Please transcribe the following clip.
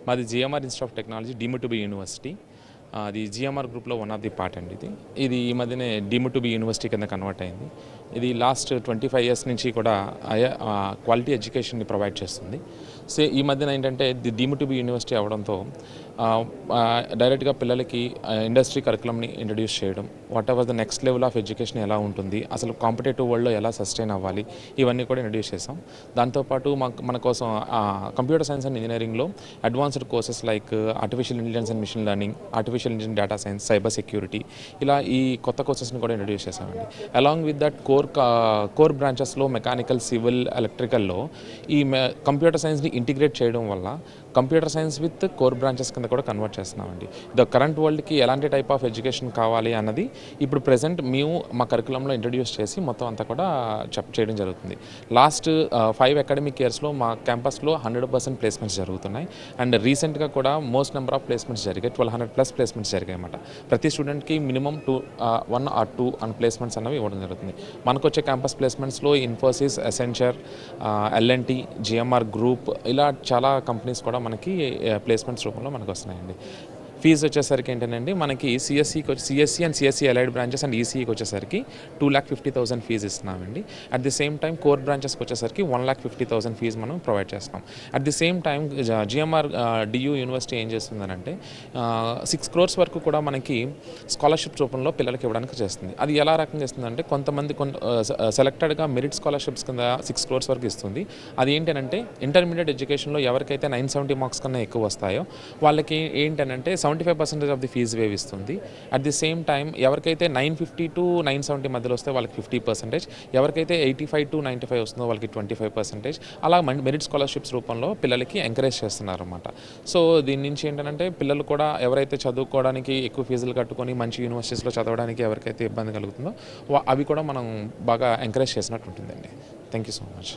మాది GMR institute of technology deemed to be university. అది GMR గ్రూప్లో వన్ ఆఫ్ ది పార్ట్ అండి. ఇది ఈ మధ్యనే డీమ్డ్ టు బి యూనివర్సిటీ కింద కన్వర్ట్ అయింది. ఇది లాస్ట్ 25 years నుంచి కూడా క్వాలిటీ ఎడ్యుకేషన్ని ప్రొవైడ్ చేస్తుంది. సో ఈ మధ్యన ఏంటంటే డీమ్డ్ టు బి యూనివర్సిటీ అవడంతో డైరెక్ట్గా పిల్లలకి ఇండస్ట్రీ కరికులంని ఇంట్రడ్యూస్ చేయడం, what ever the next level of education ఎలా ఉంటుంది, అసలు కాంపిటేటివ్ వరల్డ్లో ఎలా సస్టైన్ అవ్వాలి, ఇవన్నీ కూడా ఇంట్రడ్యూస్ చేసాం. దాంతోపాటు మన కోసం కంప్యూటర్ సైన్స్ అండ్ ఇంజనీరింగ్లో advanced courses like artificial intelligence and machine learning, artificial intelligence, data science, cyber security, ఇలా ఈ కొత్త కోర్సెస్ని కూడా ఇంట్రడ్యూస్ చేసామండి. అలాంగ్ విత్ దట్ కోర్ బ్రాంచెస్లో మెకానికల్, సివిల్, ఎలక్ట్రికల్లో ఈ కంప్యూటర్ సైన్స్ని ఇంటిగ్రేట్ చేయడం వల్ల computer science with core branches కింద కూడా కన్వర్ట్ చేస్తున్నామండి. ద కరెంట్ వరల్డ్కి ఎలాంటి టైప్ ఆఫ్ ఎడ్యుకేషన్ కావాలి అన్నది ఇప్పుడు ప్రెజెంట్ మేము మా కరికులంలో ఇంట్రడ్యూస్ చేసి మొత్తం అంతా కూడా చేయడం జరుగుతుంది. లాస్ట్ 5 academic yearsలో మా క్యాంపస్లో 100% ప్లేస్మెంట్స్ జరుగుతున్నాయి. అండ్ రీసెంట్గా కూడా మోస్ట్ నెంబర్ ఆఫ్ ప్లేస్మెంట్స్ జరిగాయి. 1200+ ప్లేస్మెంట్స్ జరిగాయి అన్నమాట. ప్రతి స్టూడెంట్కి మినిమం 1 or 2 అని ప్లేస్మెంట్స్ అనేవి ఇవ్వడం జరుగుతుంది. మనకు వచ్చే క్యాంపస్ ప్లేస్మెంట్స్లో Infosys, Accenture, L N T, GMR group, ఇలా చాలా కంపెనీస్ కూడా మనకి ప్లేస్మెంట్స్ రూపంలో మనకు వస్తున్నాయండి. ఫీజు వచ్చేసరికి ఏంటంటే మనకి CSC and CSC allied branches and ఈసీఈకి వచ్చేసరికి 2,50,000 ఫీజు ఇస్తున్నామండి. At the same time core బ్రాంచెస్కి వచ్చేసరికి 1,50,000 ఫీజు మనం ప్రొవైడ్ చేస్తాం. At the same time GMR డియూ యూనివర్సిటీ ఏం చేస్తుందనంటే 6 crores వరకు కూడా మనకి స్కాలర్షిప్ రూపంలో పిల్లలకి ఇవ్వడానికి చేస్తుంది. అది ఎలా రకంగా ఇస్తుందంటే కొంతమంది సెలెక్టెడ్గా మెరిట్ స్కాలర్షిప్స్ కింద 6 crores వరకు ఇస్తుంది. అది ఏంటంటే ఇంటర్మీడియట్ ఎడ్యుకేషన్లో ఎవరికైతే 970 మార్క్స్ కన్నా ఎక్కువ వస్తాయో వాళ్ళకి ఏంటంటే 75% ఆఫ్ ది ఫీజు వేవ్ ఇస్తుంది. అట్ ది సేమ్ టైం ఎవరికైతే 950 to 970 మధ్యలో వస్తే వాళ్ళకి 50%, ఎవరికైతే 85 to 95 వస్తుందో వాళ్ళకి 25%, అలా మెరిట్ స్కాలర్షిప్స్ రూపంలో పిల్లలకి ఎంకరేజ్ చేస్తున్నారు అన్నమాట. సో దీని నుంచి ఏంటంటే పిల్లలు కూడా ఎవరైతే చదువుకోవడానికి ఎక్కువ ఫీజులు కట్టుకొని మంచి యూనివర్సిటీస్లో చదవడానికి ఎవరికైతే ఇబ్బంది కలుగుతుందో అవి కూడా మనం బాగా ఎంకరేజ్ చేసినట్టు ఉంటుందండి. Thank you so much.